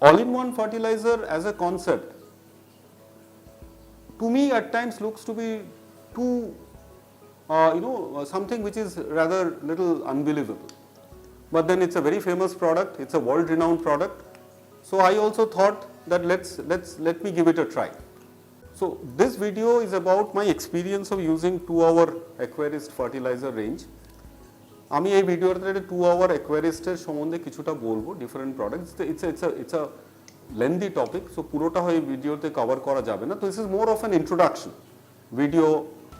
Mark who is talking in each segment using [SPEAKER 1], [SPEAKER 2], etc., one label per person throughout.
[SPEAKER 1] All-in-one fertilizer as a concept, to me at times looks to be too, something which is rather little unbelievable. But then it's a very famous product, it's a world-renowned product. So I also thought that let me give it a try. So this video is about my experience of using 2HR Aquarist fertilizer range. আমি এই ভিডিওতে 2HR Aquarist এর সম্বন্ধে কিছুটা বলবো different products it's a lengthy topic so পুরোটা এই ভিডিওতে কভার করা যাবে না তো this is more of an introduction video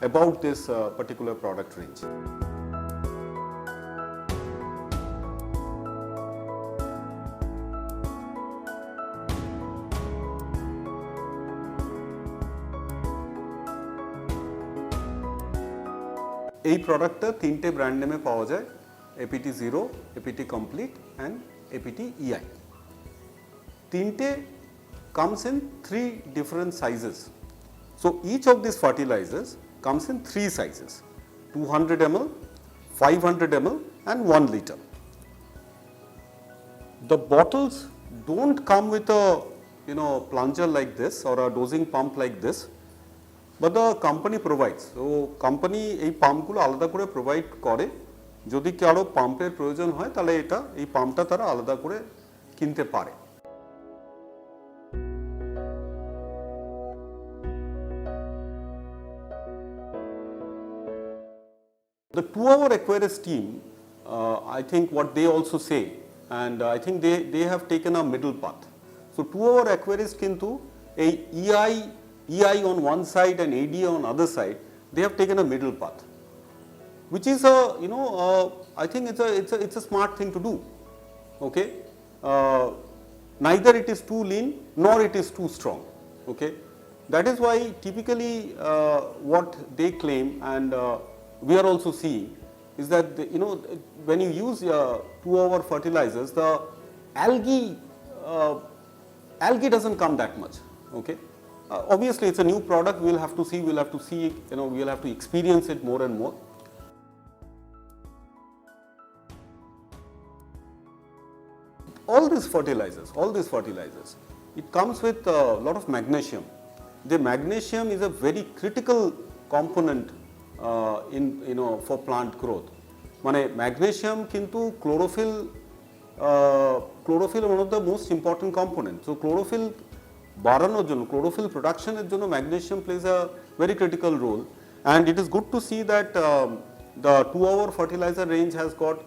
[SPEAKER 1] about this particular product range এই প্রোডাক্টটা তিনটে ব্র্যান্ড নেমে পাওয়া যায় APT 0, APT Complete and APT EI. তিনটে comes in 3 different sizes. So each of these fertilizers comes in 3 sizes, 200 ml, 500 ml and 1 liter. The bottles don't come with a plunger like this or a dosing pump like this. But the company provides. So company এই পাম্পগুলো আলাদা করে provide করে যদি কারো পাম্পের প্রয়োজন হয় তাহলে এই পাম্পটা তারা আলাদা করে কিনতে পারে The 2HR Aquarist team, I think what they also say, and I think they have taken a middle path. So 2HR Aquarist কিন্তু এই EI on one side and AD on other side, they have taken a middle path, which is I think it's a smart thing to do. Okay, neither it is too lean nor it is too strong. Okay, that is why typically what they claim and we are also seeing is that when you use 2HR fertilizers, the algae doesn't come that much. Okay. Obviously, it's a new product. We'll have to see. We'll have to experience it more and more. All these fertilizers, it comes with a lot of magnesium. The magnesium is a very critical component for plant growth. মানে magnesium কিন্তু chlorophyll one of the most important components. So chlorophyll বাড়ানোর জন্য chlorophyll production এর জন্য magnesium plays a very critical role and it is good to see that the 2HR fertilizer range has got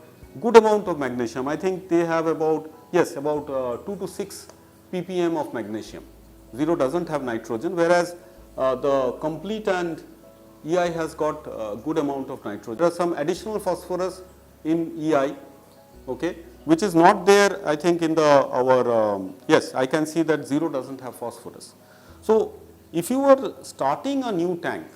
[SPEAKER 1] good amount of magnesium. I think they have about 2 to 6 ppm of magnesium. 0 doesn't have nitrogen, whereas the Complete and EI has got a good amount of nitrogen. There are some additional phosphorus in EI, okay, which is not there I think in yes, I can see that 0 doesn't have phosphorus. So if you are starting a new tank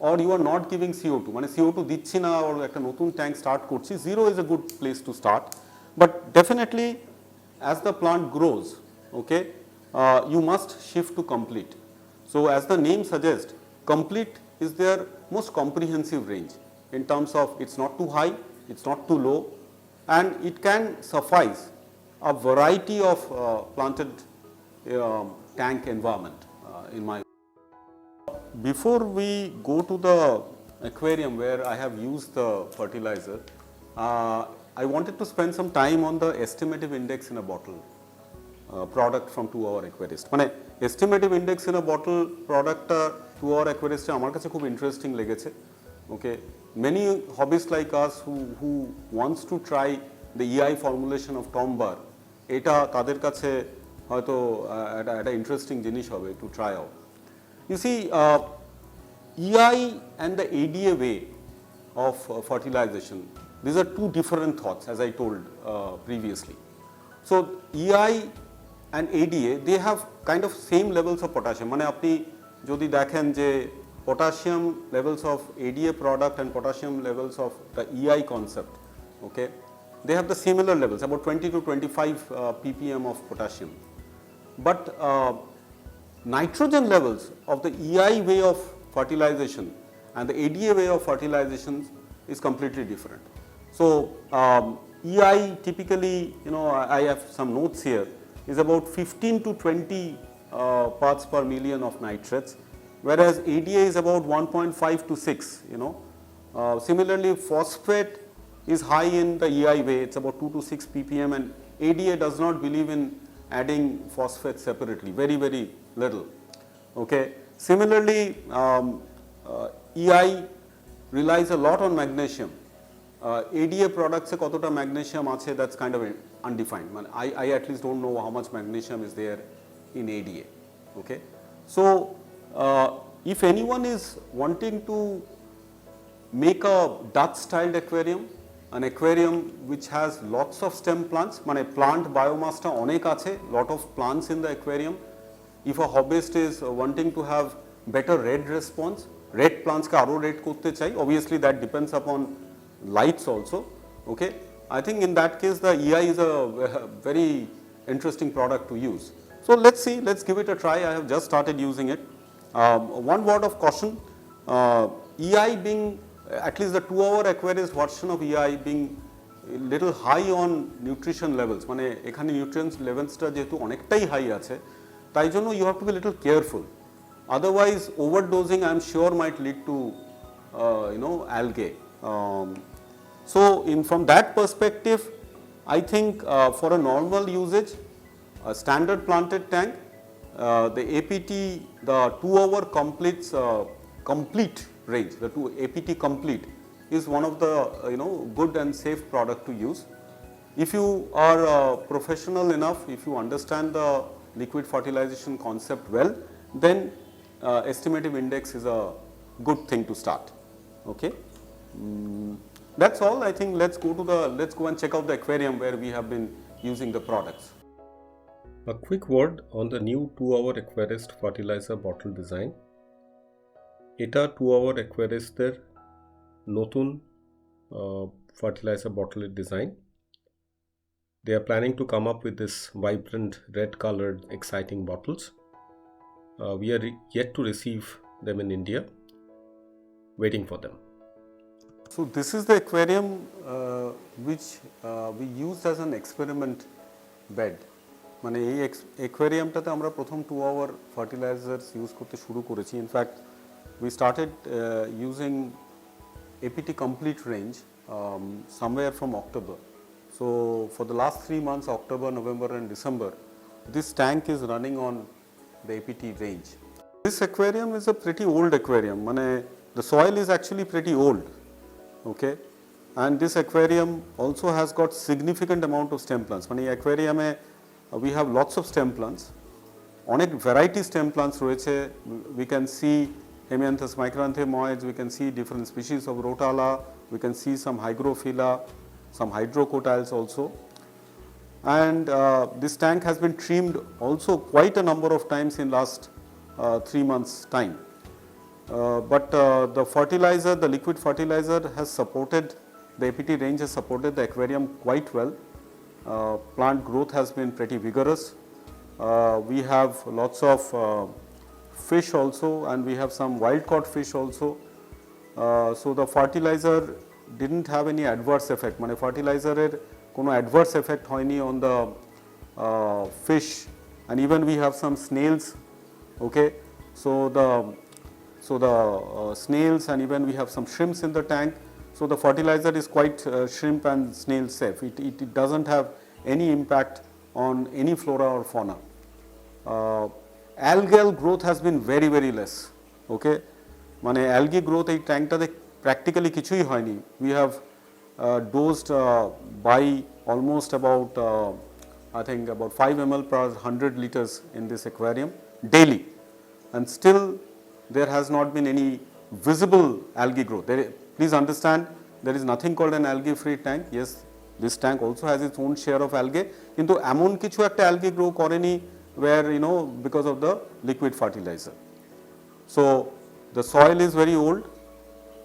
[SPEAKER 1] or you are not giving CO2 মানে CO2 দিচ্ছি না or একটা নতুন tank start করছি 0 is a good place to start, but definitely as the plant grows, okay, you must shift to Complete. So as the name suggests, Complete is their most comprehensive range in terms of it's not too high, it's not too low, and it can suffice a variety of planted tank environment in my. Before we go to the aquarium where I have used the fertilizer, I wanted to spend some time on the estimative index in a bottle product from 2HR Aquarist. মানে estimative index in a bottle product 2HR Aquarist আমার কাছে খুব interesting লেগেছে. Okay, many hobbyists like us who wants to try the EI formulation of Tombar, এটা তাদের কাছে হয়তো একটা ইন্টারেস্টিং জিনিস হবে to try out. You see, EI and the ADA way of fertilization, these are two different thoughts as I told previously. So EI and ADA, they have kind of same levels of potassium. মানে আপনি যদি দেখেন যে potassium levels of ADA product and potassium levels of the EI concept, okay, they have the similar levels, about 20 to 25 ppm of potassium. But nitrogen levels of the EI way of fertilization and the ADA way of fertilization is completely different. So EI typically, I have some notes here, is about 15 to 20 parts per million of nitrates, whereas ADA is about 1.5 to 6, similarly phosphate is high in the EI way, it's about 2 to 6 ppm, and ADA does not believe in adding phosphate separately, very, very little. Okay. Similarly, EI relies a lot on magnesium. ADA products e kotota magnesium ache, that's kind of undefined. I at least don't know how much magnesium is there in ADA. Okay. So if anyone is wanting to make a Dutch styled aquarium, an aquarium which has lots of stem plants, মানে plant biomass টা অনেক আছে, lot of plants in the aquarium. If a hobbyist is wanting to have better red response, red plants কে আরো red করতে চাই, obviously that depends upon lights also. Okay, I think in that case the EI is a very interesting product to use. So let's see, let's give it a try. I have just started using it. One word of caution, EI being, at least the 2HR Aquarist version of EI being little high on nutrition levels, মানে এখানে nutrients levels টা যেহেতু অনেকটাই high আছে, তাই জন্য you have to be a little careful. Otherwise overdosing I am sure might lead to algae. So from that perspective, I think for a normal usage, a standard planted tank, the APT, the 2HR completes complete range, the APT complete is one of the good and safe product to use. If you are professional enough, if you understand the liquid fertilization concept well, then estimative index is a good thing to start. Okay. That's all. I think let's go and check out the aquarium where we have been using the products.
[SPEAKER 2] A quick word on the new 2HR Aquarist fertilizer bottle design. এটা 2HR Aquarist এর নতুন fertilizer bottle design. They are planning to come up with this vibrant red colored exciting bottles. We are yet to receive them in India. Waiting for them.
[SPEAKER 1] So this is the aquarium which we used as an experiment bed. মানে এই অ্যাকোয়ারিয়ামটাতে আমরা প্রথম 2HR fertilisers use করতে শুরু করেছি। In fact we started using APT complete range somewhere from October. So for the last 3 months, October, November and December, this tank is running on the APT range. This aquarium is a pretty old aquarium. মানে the soil is actually pretty old. Okay, and this aquarium also has got significant amount of stem plants. মানে এই aquarium-এ we have lots of stem plants. অনেক variety stem plants রয়েছে. We can see Hemianthus micranthemoids, we can see different species of rotala, we can see some hygrophila, some hydrocotyls also. And this tank has been trimmed also quite a number of times in last 3 months time. But the fertilizer, the liquid fertilizer has supported, the APT range has supported the aquarium quite well. Plant growth has been pretty vigorous. We have lots of fish also, and we have some wild caught fish also. So the fertilizer didn't have any adverse effect. মানে fertilizer এর কোনো adverse effect হয়নি on the fish, and even we have some snails. Okay, so the snails, and even we have some shrimps in the tank. So the fertilizer is quite shrimp and snail safe. It doesn't have any impact on any flora or fauna. Algal growth has been very, very less. Okay, মানে algae growth এই ট্যাঙ্কটাতে practically কিছুই হয়নি. We have dosed by almost about I think about 5 ml per 100 liters in this aquarium daily, and still there has not been any visible algae growth. Please understand, there is nothing called an algae free tank. Yes, This tank also has its own share of algae, কিন্তু এমন কিছু একটা algae grow করেনি where because of the liquid fertilizer. So the soil is very old,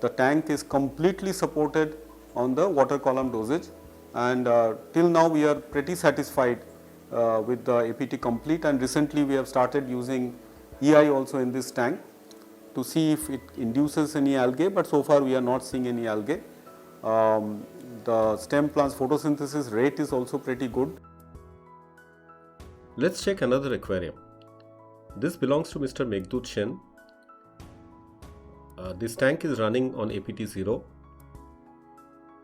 [SPEAKER 1] the tank is completely supported on the water column dosage, and till now we are pretty satisfied with the APT complete, and recently we have started using EI also in this tank to see if it induces any algae, but so far we are not seeing any algae. The stem plants photosynthesis rate is also pretty good.
[SPEAKER 2] Let's check another aquarium. This belongs to Mr. Meghdut Sen. This tank is running on APT 0.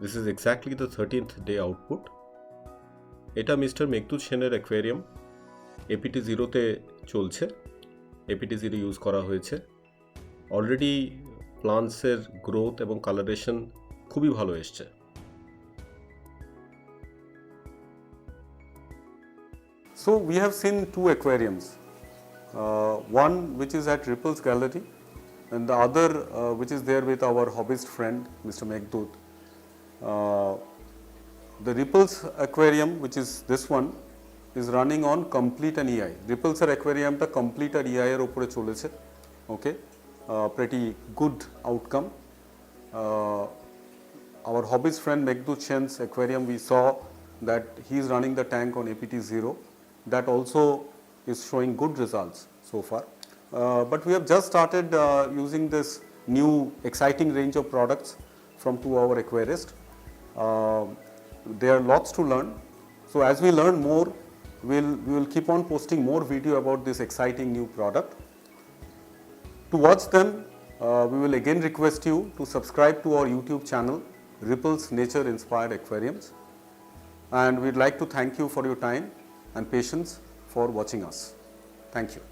[SPEAKER 2] This is exactly the 13th day output. এটা mister Meghaduta সেনের aquarium, APT 0-তে চলছে, APT 0 use করা হয়েছে। Already প্লান্টসের growth এবং colouration খুবই ভালো এসছে।
[SPEAKER 1] So we have seen two aquariums, one which is at Ripples Gallery and the other which is there with our hobbyist friend Mr. Meghdut. The Ripples aquarium, which is this one, is running on complete and EI. Ripples aquarium ta complete R EI এর উপরে চলেছে, okay, pretty good outcome. Our hobbyist friend Meghdut Sen's aquarium, we saw that he is running the tank on APT 0. That also is showing good results so far. But we have just started using this new exciting range of products from 2HR Aquarist. There are lots to learn. So as we learn more, we will keep on posting more video about this exciting new product. To watch them, we will again request you to subscribe to our YouTube channel, Ripples Nature Inspired Aquariums. And we'd like to thank you for your time and patience for watching us. Thank you.